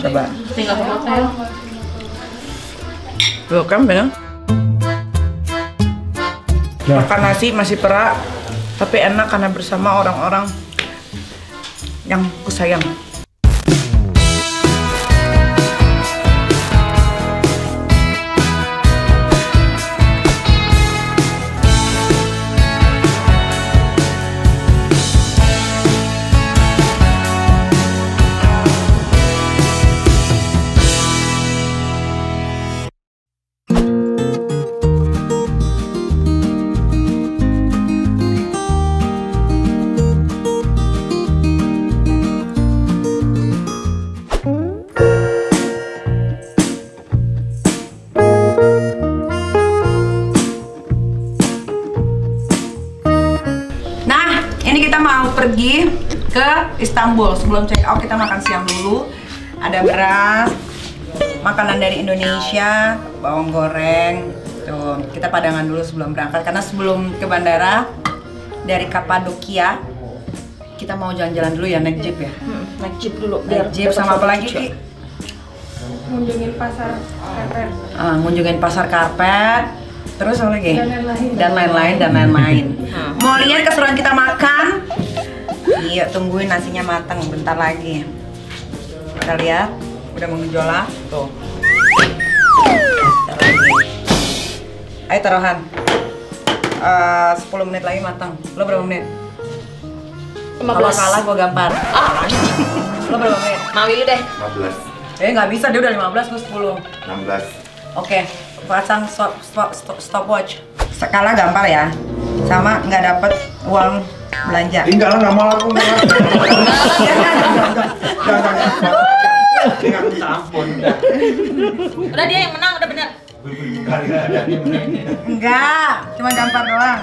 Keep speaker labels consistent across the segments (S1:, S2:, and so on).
S1: Coba.
S2: Tinggal ke hotel.
S1: Loh kan bener? Makan nasi masih perak, tapi enak karena bersama orang-orang yang kusayang. Ini kita mau pergi ke Istanbul. Sebelum check out kita makan siang dulu. Ada beras, makanan dari Indonesia, bawang goreng. Tuh, kita padangan dulu sebelum berangkat karena sebelum ke bandara dari Kapadokia kita mau jalan-jalan dulu ya, naik jeep ya.
S2: Naik jeep dulu.
S1: Naik jeep sama apa lagi, Ki?
S2: Ngunjungin pasar karpet.
S1: Ngunjungin pasar karpet. Terus apa lagi? Dan lain-lain. Mau lihat keseruan kita makan? Iya, tungguin nasinya matang bentar lagi. Kita lihat, udah menggejolak. Tuh. Ayo taruhan. 10 menit lagi matang. Lo berapa menit?
S2: 15.
S1: Kalau kalah gua gampar. Lo berapa menit?
S2: Mawi lu deh.
S3: 15.
S1: Nggak bisa, dia udah 15, gue 10.
S3: 16.
S1: Oke, pasang stopwatch. Skala gampar ya, sama nggak dapet uang belanja.
S3: Enggak lah, nggak mau aku. Jangan minta ampun.
S2: Udah dia yang menang, udah bener.
S1: Enggak, cuma gampar doang.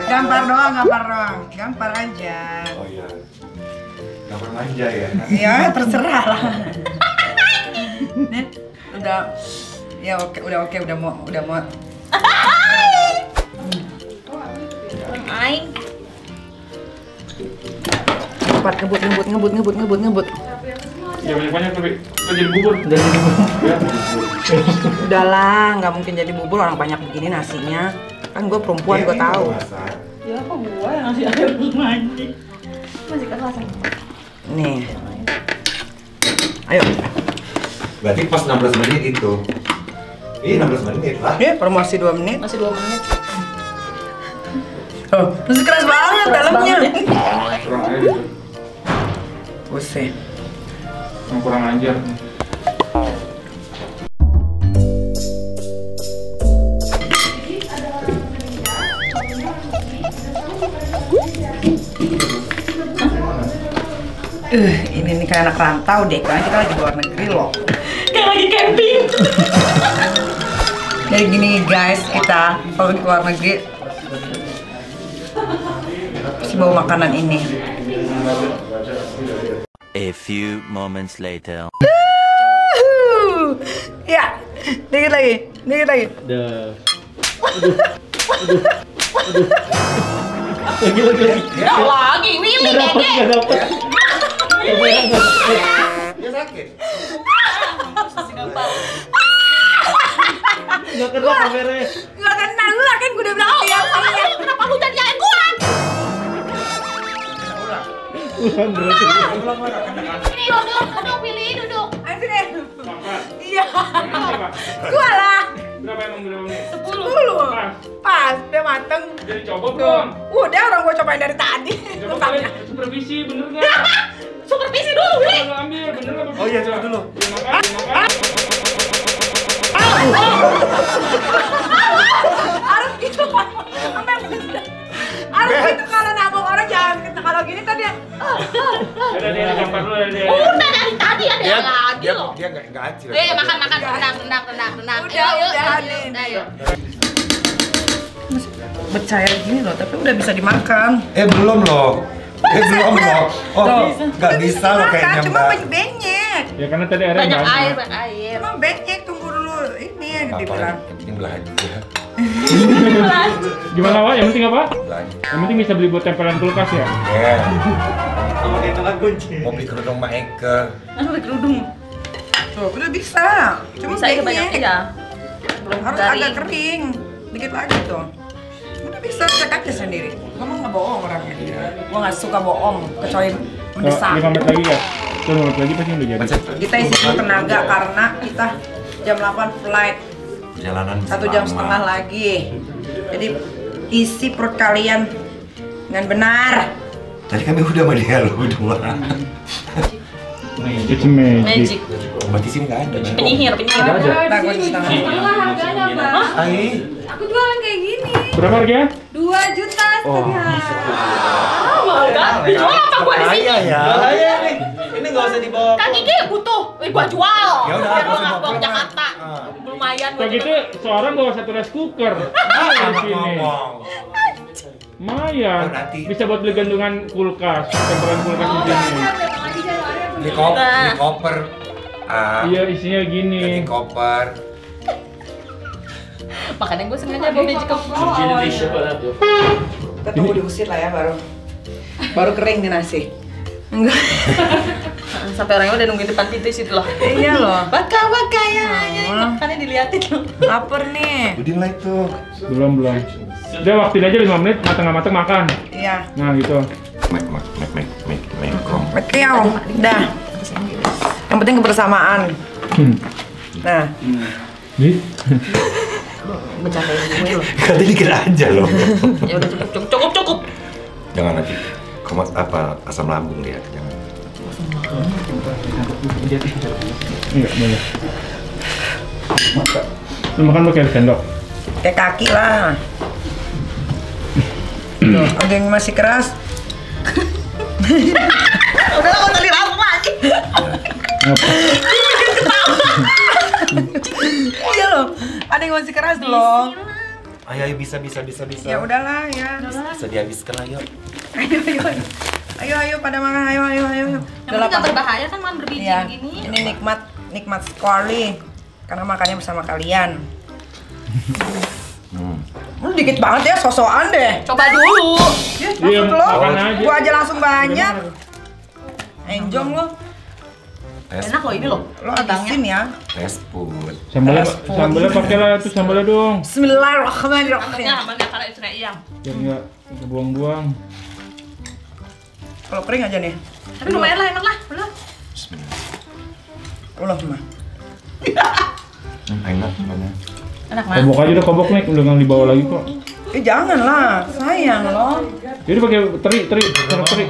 S3: Dia nggak belanja.
S1: Gampar aja.
S3: Oh iya. Nggak belanja ya.
S1: Ya terserah lah. Nih, udah, ya oke, udah mau.
S2: Aing.
S1: Cepat ngebut.
S4: Ya banyak-banyak tapi jadi bubur.
S1: Udahlah, nggak mungkin jadi bubur orang banyak begini nasinya. Kan gue perempuan, gue tahu.
S2: Ya kok gua yang ngasih air mandi. Masih kelasan.
S1: Nih. Ayo.
S3: Berarti pas 16 menit itu. Ini 16 menit lah.
S1: Promosi 2 menit.
S2: Masih 2 menit.
S1: Oh, masih keras banget dalamnya.
S4: Kurang aja gitu.
S1: Buset.
S4: Yang kurang ajar.
S1: Ini nih kayak anak rantau deh, karena kita lagi di luar negeri loh.
S2: Kayak lagi camping.
S1: Jadi gini guys, kita kalau di luar negeri mesti bawa makanan ini.
S5: A few moments later.
S1: Ya, dikit lagi.
S2: Ya lagi Willy Dede.
S3: Dia sakit.
S4: Nggak kena kameranya.
S1: Gak kena lu lah kan gue udah bilang siap sama ya.
S2: Kenapa lu jadi yang kuat?
S4: Ulang berarti.
S2: Ini duduk Willy, duduk.
S1: Ayo sini.
S4: Makan.
S1: Iya.
S4: Berapa?
S1: Gua lah.
S4: Berapa emang berapa menit?
S1: 10.
S4: Pas.
S1: Pas, udah mateng.
S4: Jadi coba belum?
S1: Udah orang gua cobain dari tadi.
S4: Coba kalian supervisi bener nggak?
S2: Supervisi dulu Willy.
S4: Coba ambil bener nggak?
S3: Oh iya, coba dulu.
S4: Dia makan.
S1: Harus gitu. Harus gitu kalau nabok orang jangan kalau gini tadi ya.
S4: Ada dia gambar dulu ada dia.
S2: Udah dari tadi ada yang lagi loh.
S3: Dia nggak acil.
S2: Makan rendang. Ayo.
S1: Bercair gini loh, tapi udah bisa dimakan.
S3: Belum loh. Belum loh. Oh, nggak
S1: Udah
S3: bisa loh kayaknya,
S1: cuma
S3: Mbak.
S1: benyek.
S4: Ya karena tadi airnya
S2: Banyak
S4: banyak.
S2: air.
S1: Cuma benyek, tunggu dulu. Ini yang dibilang.
S3: Yang penting belanja.
S4: Gimana Pak? Yang penting apa?
S3: Belanja.
S4: Yang penting bisa beli buat tempelan kulkas ya.
S3: Ya. Mau beli kerudung Mbak Eke.
S1: Pakai kerudung. Tuh, udah bisa. Cuma
S2: Bisa ya banyak
S1: baiknya
S2: ya. Belum
S1: harus
S2: garing.
S1: agak kering. Dikit lagi tuh. Udah bisa, cek aja sendiri. Gua mah nggak bohong orangnya. Gua nggak suka bohong, kecuali mendesak.
S4: 5 menit lagi ya? 5 menit lagi pasti udah jadi.
S1: Kita isi dulu tenaga karena kita jam 8 flight.
S3: Perjalanan
S1: 1 jam setengah lagi. Jadi isi perut kalian dengan benar.
S3: Tadi kami udah sama dia lo berdua.
S4: It's magic.
S2: Magic.
S3: Obat di sini nggak ada.
S2: Penyihir.
S1: Nah, gua isi setengah.
S6: Harganya, Bang.
S3: Hai.
S6: Aku jualan kayak gini.
S4: Berapa harganya?
S6: 2 juta setengah.
S2: Mahal kan? Dijual apa gua di sini?
S3: ya.
S7: Bahaya nih. Ini nggak usah dibawa.
S2: Kan Kiki butuh. Gua jual.
S3: Ya udah,
S2: Biar
S3: gua
S2: gua nggak
S3: bawa
S2: bawa ke
S3: pulang.
S2: Jakarta. Lumayan
S4: Kalau gitu seorang bawa 1 rice cooker. Di sini. Lumayan.
S3: Oh, nanti.
S4: Bisa buat beli gantungan kulkas, tempelan kulkas di sini.
S3: Di koper.
S4: Iya, isinya gini.
S3: Di koper.
S2: Makanya gue sengaja bawa magic cup.
S1: Kita tunggu diusir lah ya baru kering nih nasi. Enggak.
S2: Sampai orangnya udah nungguin depan pintu situ loh.
S1: Iya loh.
S2: Baka ya. Makanya diliatin loh.
S1: Lapar nih.
S3: Udin lah itu.
S4: Belum. Udah waktuin aja 5 menit, mateng-mateng makan.
S1: Iya.
S4: Nah, gitu.
S1: Mekiau. Dah. Yang penting kebersamaan. Nah,
S4: Nih.
S2: Bercandain gue loh.
S3: Tadi dikira aja loh.
S2: Ya udah cukup.
S3: Jangan nanti komat apa asam lambung dia. Jangan.
S4: Enggak boleh. Lu makan pakai sendok.
S1: kayak kaki lah. Tuh, ada yang masih keras.
S2: Udah lah, nggak dirasa lagi.
S1: Iya loh, ada yang masih keras loh.
S3: Ayo bisa.
S1: Ya udahlah ya.
S3: Bisa dihabiskan lah yuk.
S1: Ayo pada makan, ayo.
S2: Yang penting nggak berbahaya kan, makan berbiji
S1: Iya,
S2: begini.
S1: ini nikmat sekali karena makannya bersama kalian. Lu dikit banget ya, sosokan deh.
S2: Coba dulu.
S1: Ya,
S4: Iya,
S1: maksud lo,
S4: makan aja.
S1: gua aja langsung banyak. Enjong lo,
S2: Enak loh ini loh.
S1: lo habisin ya.
S3: Fast food.
S4: Sambalnya pakai lah tuh sambalnya dong.
S1: Bismillahirrahmanirrahim.
S2: Amannya karena istrinya Iyang.
S4: Biar nggak kebuang-buang.
S1: Kalau kering aja nih.
S2: Tapi lumayan lah, enak lah. Belum.
S1: Allah mah.
S3: Enak mana?
S2: Enak mah.
S4: Kobok aja udah kobok nih, udah nggak dibawa lagi kok.
S1: Jangan lah, sayang lo.
S4: Jadi pakai teri, taruh teri.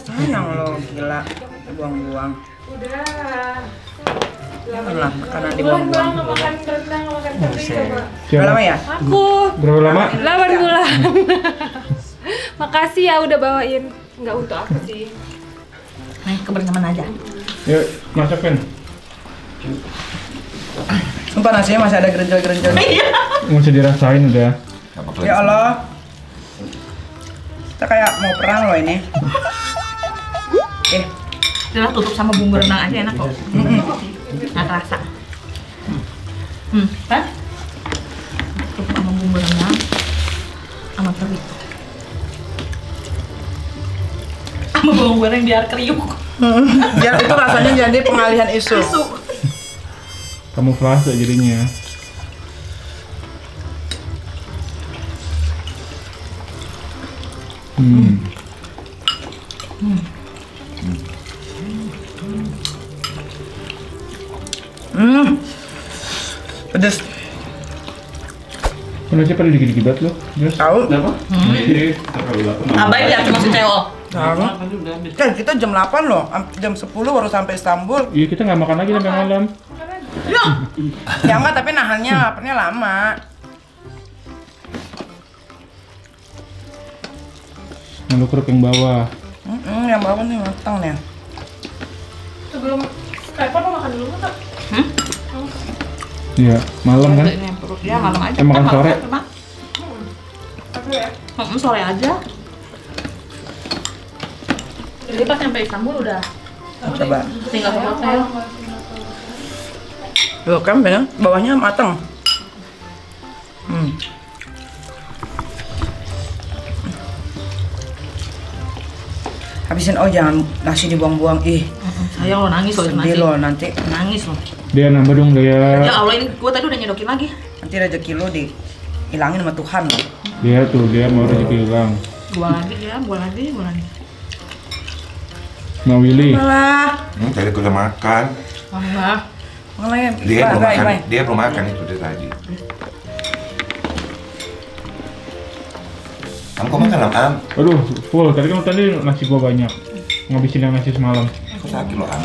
S1: Sayang lo, gila. Buang-buang.
S6: Udah.
S1: Janganlah makanan dibuang-buang.
S6: Makan rendang, makan teri coba.
S1: Berapa lama ya?
S6: Aku
S4: Berapa lama?
S6: 8 bulan. Makasih ya udah bawain. Nggak untuk aku sih.
S2: Nih, kebersamaan aja.
S4: Yuk, masakin.
S1: Sumpah nasinya masih ada gerenjol-gerenjol.
S4: Nggak usah dirasain udah.
S1: Ya Allah. Kita kayak mau perang loh ini.
S2: Udah tutup sama bumbu rendang aja, enak kok. Nggak kerasa. Kan? Tutup sama bumbu rendang sama teri. Sama bawang goreng biar kriuk.
S1: Biar itu rasanya jadi pengalihan isu.
S4: Kamuflase jadinya.
S1: Pedes.
S4: Kenapa pada dikit-dikit banget lo?
S1: Tahu?
S2: Abai biar cuma si Ceo.
S1: Tahu. Kan kita jam 8 loh, jam 10 baru sampai Istanbul.
S4: Iya, kita nggak makan lagi sampai malam.
S1: Ya enggak, tapi nahannya laparnya lama.
S4: Lalu keruk yang bawah.
S1: Yang bawah nih matang nih.
S6: Sebelum Kaipan mau makan dulu nggak?
S4: Iya, malam kan?
S2: Ini perut dia malam aja.
S4: Makan
S2: Kan
S4: sore.
S2: malam,
S6: Aku ya.
S2: sore aja. Jadi pas sampai Istanbul udah
S1: Coba.
S2: tinggal ke hotel.
S1: Loh kan bener, bawahnya matang. Habisin, oh jangan nasi dibuang-buang. Ih,
S2: Sayang lo nangis loh
S1: Sedih lo nanti.
S2: Nangis lo.
S4: Dia nambah dong dia.
S2: Ya Allah ini gue tadi udah nyedokin lagi.
S1: Nanti rezeki lo dihilangin sama Tuhan lo.
S4: Dia mau rezeki hilang.
S2: Gua lagi ya, gua lagi.
S4: Mau Willy.
S1: Malah.
S3: Tadi aku udah makan.
S2: Mana?
S1: Malah
S3: Dia belum makan itu dari tadi. Kamu kok makan Am?
S4: Aduh, full. Tadi kan nasi gua banyak. Ngabisin yang nasi semalam.
S3: Kok sakit lo Am?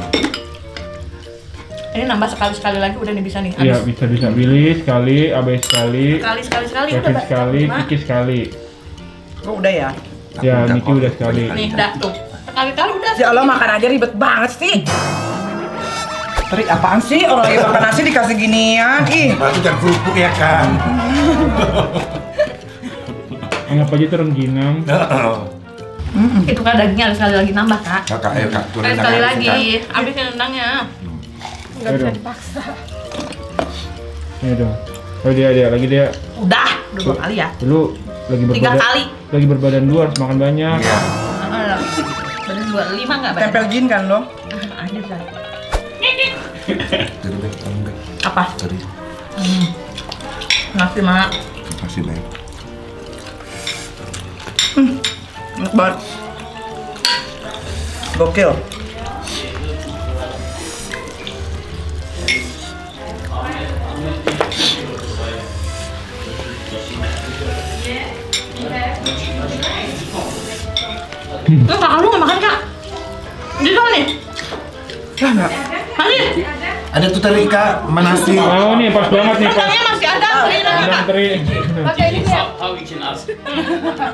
S2: Ini nambah sekali lagi udah nih bisa nih.
S4: Iya, bisa. Willy sekali, Abai sekali,
S2: Sekali
S4: Kevin sekali, Kiki sekali.
S1: Oh udah ya?
S4: Ya, Niki udah sekali.
S2: Nih, dah tuh. Sekali-kali udah.
S1: Ya Allah makan aja ribet banget sih. Teri apaan sih? Orang lagi makan nasi dikasih ginian. Ih.
S3: Itu kan kerupuk ya kan?
S4: Anggap aja itu rengginang.
S2: Itu kan dagingnya harus sekali lagi nambah, Kak.
S3: Kakak, ayo kak, turun
S2: Sekali lagi. Habisin rendangnya.
S6: Nggak bisa dipaksa.
S4: Ya dong. Oh dia lagi dia.
S2: Udah 2 kali ya.
S4: Dulu lagi
S2: 3
S4: berbadan.
S2: kali.
S4: Lagi berbadan 2 harus makan banyak.
S3: Iya.
S2: Badan 5 enggak banyak.
S1: Tempel jin kan lo?
S2: Ada bisa.
S3: Tadi baik, kamu baik.
S2: Apa?
S3: Tadi.
S2: Nasi mak.
S3: Masih baik.
S1: Enak banget. Gokil.
S2: Kakak lu nggak makan, Kak? Di sana nih.
S1: Ya enggak.
S2: Masih.
S3: Ada tuh tadi kak, nasi.
S4: Oh nih pas banget nih pas.
S2: Rendangnya masih ada.
S4: Rendang teri.
S6: Pakai ini ya.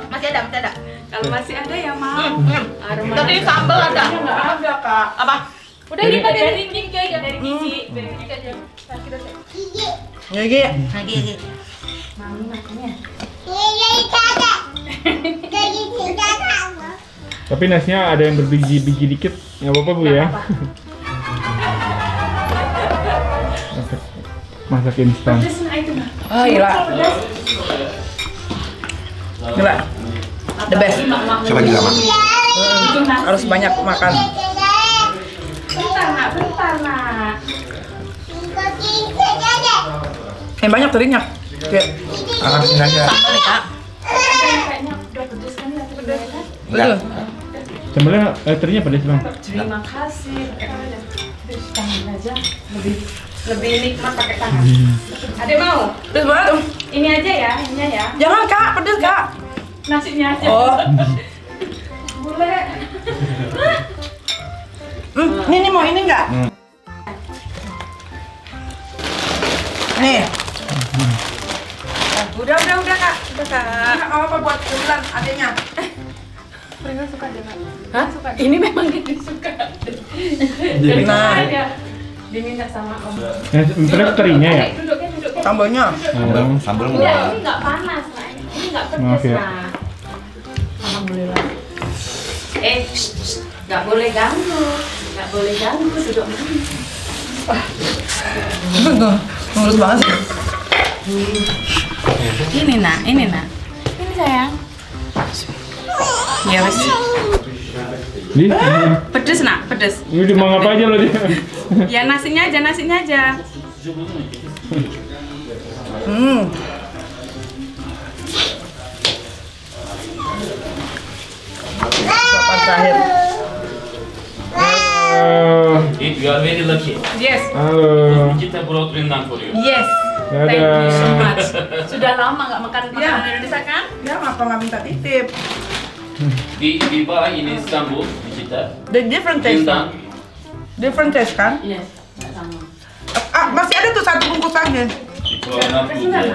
S2: Masih ada.
S6: Kalau masih ada ya mau.
S2: Tadi sambal ada.
S6: Nggak ada kak.
S2: Apa?
S6: Udah ini Pak, dari Niki aja, dari Niki aja. Nah, kita cek.
S1: Gigi.
S2: Lagi.
S6: Mami makannya.
S4: Tapi nasinya ada yang berbiji-biji dikit. Nggak apa-apa Bu ya. Masak instan.
S6: Terus nah itu mah.
S1: Ah gila. Gila. The best.
S3: Coba juga mak.
S1: Harus banyak makan.
S6: Bentar nak.
S1: Yang banyak terinya. Kayak
S3: Makan sini aja.
S2: Sambal nih, Kak.
S6: Kayaknya udah pedes kan ya, pedes kan?
S3: Enggak.
S4: Sambalnya terinya pedas Bang.
S6: Terima kasih. Terus tangan aja lebih nikmat pakai tangan. Ada mau?
S1: pedes banget.
S6: Ini aja ya, ininya ya.
S1: Jangan kak, pedes kak.
S6: Nasinya aja.
S1: Oh.
S6: Boleh.
S1: Ini mau ini nggak? Nih. Udah kak. Udah kak. Nggak apa buat bulan adanya.
S6: Rina suka deh, Kak. Hah? Suka. Ini memang dia suka.
S1: Nah.
S6: Aja. Diminta sama Om.
S4: Pedas terinya ya.
S6: Duduknya.
S1: Sambalnya.
S3: Sambal
S6: Enggak,
S3: murah.
S6: ini nggak panas, Nak. Ini nggak
S4: Maaf
S6: pedes,
S4: ya.
S6: Nak. Alhamdulillah. Nggak boleh ganggu. Nggak boleh ganggu, duduk mana.
S1: Mulus banget sih.
S2: Ini nak. Ini sayang. Ya wes.
S4: Di.
S2: Pedes nak, pedes.
S4: Ini dimangap aja loh dia.
S2: Ya nasinya aja.
S1: Papan terakhir.
S8: You are very lucky.
S2: Yes.
S4: Halo.
S8: Kita brought rendang for you.
S2: Yes. Thank you so
S4: Dadah.
S2: much. Sudah lama nggak makan
S1: Iya.
S2: makanan Indonesia kan?
S1: Ya ngapa nggak minta titip?
S8: We buy in Istanbul di kita.
S1: The different taste.
S8: Rendang.
S1: Different taste kan?
S2: Yes. Sama.
S1: Masih ada tuh 1 bungkus aja.
S8: Di Kuala Lumpur.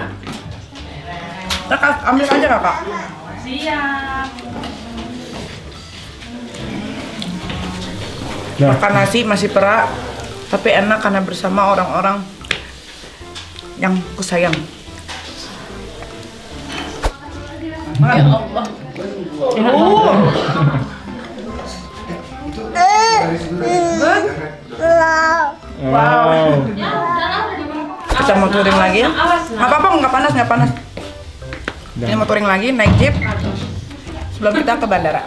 S1: Kakak ambil aja kakak.
S2: Siap.
S4: Nah,
S1: Makan nasi masih perak, tapi enak karena bersama orang-orang yang kusayang.
S2: Ya Allah.
S4: wow.
S1: Kita mau touring lagi ya? Nggak apa-apa, nggak panas. Ini mau touring lagi, naik jeep sebelum kita ke bandara.